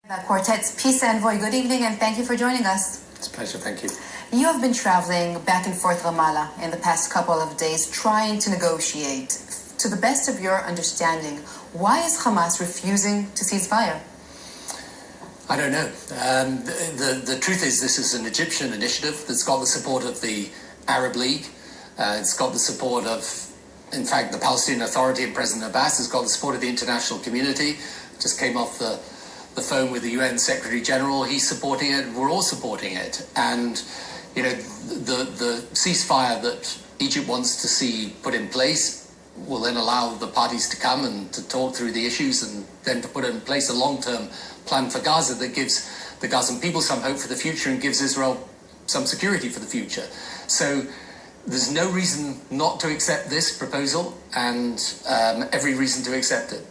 The Quartet's Peace Envoy, good evening and thank you for joining us. It's a pleasure, thank you. You have been traveling back and forth Ramallah in the past couple of days trying to negotiate. To the best of your understanding, why is Hamas refusing to cease fire? I don't know. The truth is this is an Egyptian initiative that's got the support of the Arab League. It's got the support of, in fact, the Palestinian Authority and President Abbas has got the support of the international community. Just came off the phone with the UN Secretary General. He's supporting it. We're all supporting it. And, you know, the ceasefire that Egypt wants to see put in place will then allow the parties to come and to talk through the issues and then to put in place a long-term plan for Gaza that gives the Gazan people some hope for the future and gives Israel some security for the future. So there's no reason not to accept this proposal and every reason to accept it.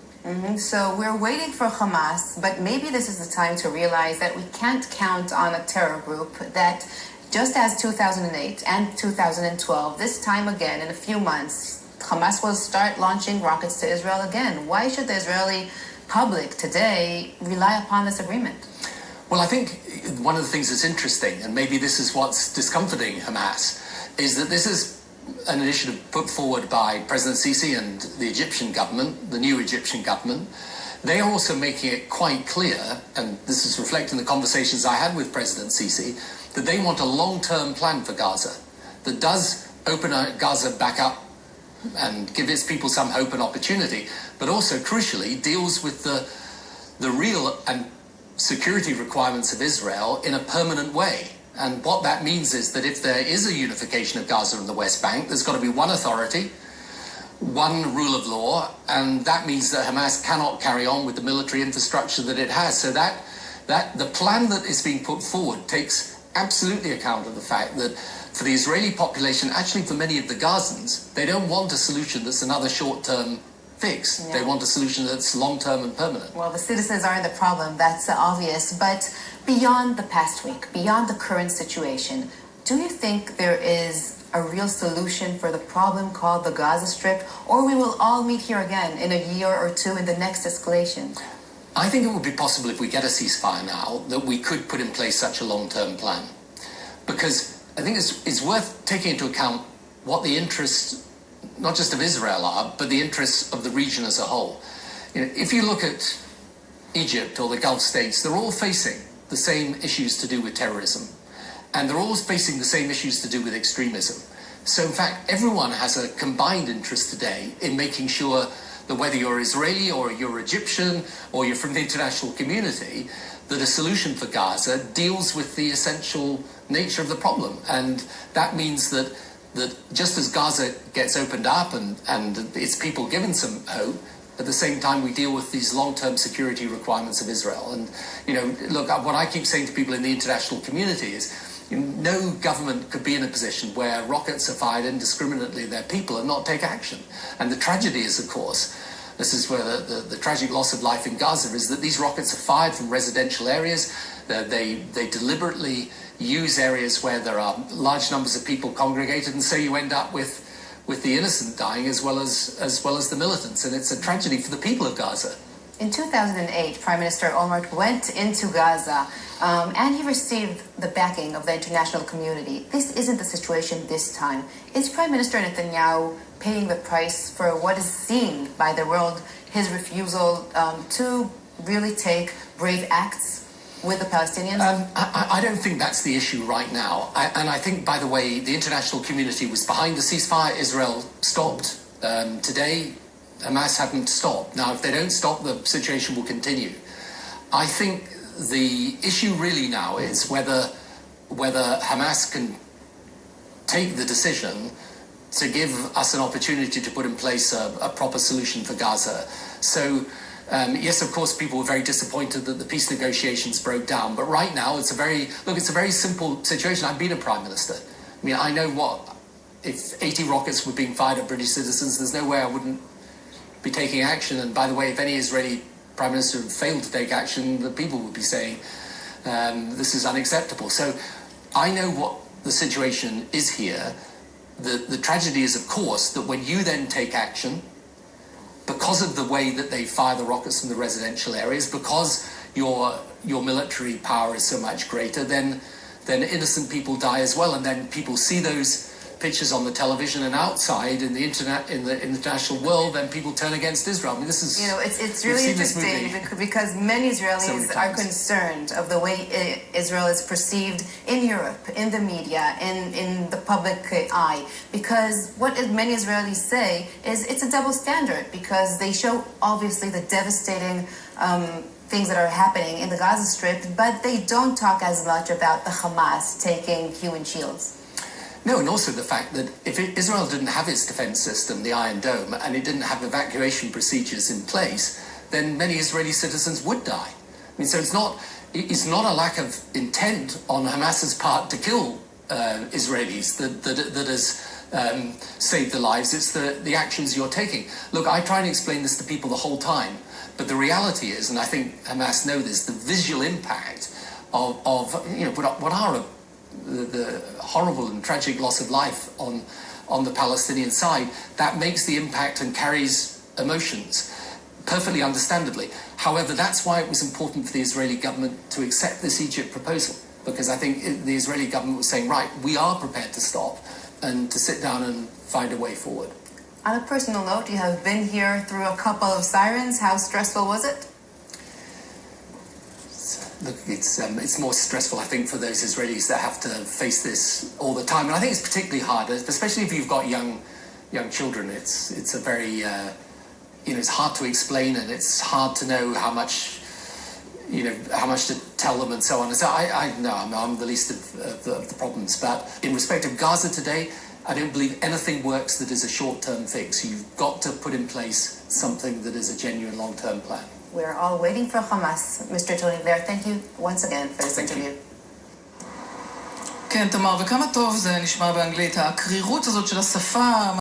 So we're waiting for Hamas, but maybe this is the time to realize that we can't count on a terror group that, just as 2008 and 2012, this time again in a few months, Hamas will start launching rockets to Israel again. Why should the Israeli public today rely upon this agreement? Well, I think one of the things that's interesting, and maybe this is what's discomforting Hamas, is that this is an initiative put forward by President Sisi and the Egyptian government, the new Egyptian government. They are also making it quite clear, and this is reflecting the conversations I had with President Sisi, that they want a long-term plan for Gaza that does open Gaza back up and give its people some hope and opportunity, but also, crucially, deals with the real and security requirements of Israel in a permanent way. And what that means is that if there is a unification of Gaza and the West Bank, there's got to be one authority, one rule of law, and that means that Hamas cannot carry on with the military infrastructure that it has. So that the plan that is being put forward takes absolutely account of the fact that for the Israeli population, actually for many of the Gazans, they don't want a solution that's another short-term fix. Yeah. They want a solution that's long-term and permanent. Well, the citizens aren't the problem, that's obvious, but beyond the past week, beyond the current situation, do you think there is a real solution for the problem called the Gaza Strip, or we will all meet here again in a year or two in the next escalation? I think it would be possible if we get a ceasefire now that we could put in place such a long-term plan. Because I think it's worth taking into account what the interests, not just of Israel are, but the interests of the region as a whole. You know, if you look at Egypt or the Gulf states, they're all facing the same issues to do with terrorism. And they're all facing the same issues to do with extremism. So in fact, everyone has a combined interest today in making sure that whether you're Israeli or you're Egyptian or you're from the international community, that a solution for Gaza deals with the essential nature of the problem. And that means that just as Gaza gets opened up and its people given some hope, at the same time we deal with these long-term security requirements of Israel. And, you know, look, what I keep saying to people in the international community is, no government could be in a position where rockets are fired indiscriminately at their people and not take action. And the tragedy is, of course, this is where the tragic loss of life in Gaza is that these rockets are fired from residential areas. They deliberately use areas where there are large numbers of people congregated, and so you end up with the innocent dying as well as the militants. And it's a tragedy for the people of Gaza. In 2008, Prime Minister Olmert went into Gaza and he received the backing of the international community. This isn't the situation this time. Is Prime Minister Netanyahu paying the price for what is seen by the world, his refusal to really take brave acts with the Palestinians? I don't think that's the issue right now. And I think, by the way, the international community was behind the ceasefire. Israel stopped. Today, Hamas haven't stopped. Now, if they don't stop, the situation will continue. I think the issue really now is whether Hamas can take the decision to give us an opportunity to put in place a proper solution for Gaza. So, yes, of course, people were very disappointed that the peace negotiations broke down. But right now, it's a very simple situation. I've been a prime minister. I mean, I know if 80 rockets were being fired at British citizens, there's no way I wouldn't be taking action. And by the way, if any Israeli prime minister had failed to take action, the people would be saying, this is unacceptable. So I know what the situation is here. The tragedy is, of course, that when you then take action, because of the way that they fire the rockets from the residential areas, because your military power is so much greater, then innocent people die as well, and then people see those pictures on the television, and outside in the international world, then people turn against Israel. I mean, this is, it's really interesting because many Israelis are concerned of the way Israel is perceived in Europe, in the media, in the public eye, because what many Israelis say is it's a double standard, because they show obviously the devastating things that are happening in the Gaza Strip, but they don't talk as much about the Hamas taking human shields. No, and also the fact that if Israel didn't have its defense system, the Iron Dome, and it didn't have evacuation procedures in place, then many Israeli citizens would die. I mean, so it's not a lack of intent on Hamas's part to kill Israelis that has saved the lives. It's the actions you're taking. Look, I try and explain this to people the whole time, but the reality is, and I think Hamas know this, the visual impact of what are the horrible and tragic loss of life on the Palestinian side, that makes the impact and carries emotions, perfectly understandably. However, that's why it was important for the Israeli government to accept this Egypt proposal, because I think the Israeli government was saying, right, we are prepared to stop and to sit down and find a way forward. On a personal note, you have been here through a couple of sirens. How stressful was it? Look, it's more stressful, I think, for those Israelis that have to face this all the time, and I think it's particularly hard, especially if you've got young children. It's a very it's hard to explain, and it's hard to know how much to tell them and so on. And so I know I'm the least of the problems, but in respect of Gaza today, I don't believe anything works that is a short-term fix. You've got to put in place something that is a genuine long-term plan. We're all waiting for Hamas. Mr. Tony Blair, thank you once again for this interview. כן, תמר, וכמה טוב זה נשמע באנגלית, הקרירות הזאת של השפה.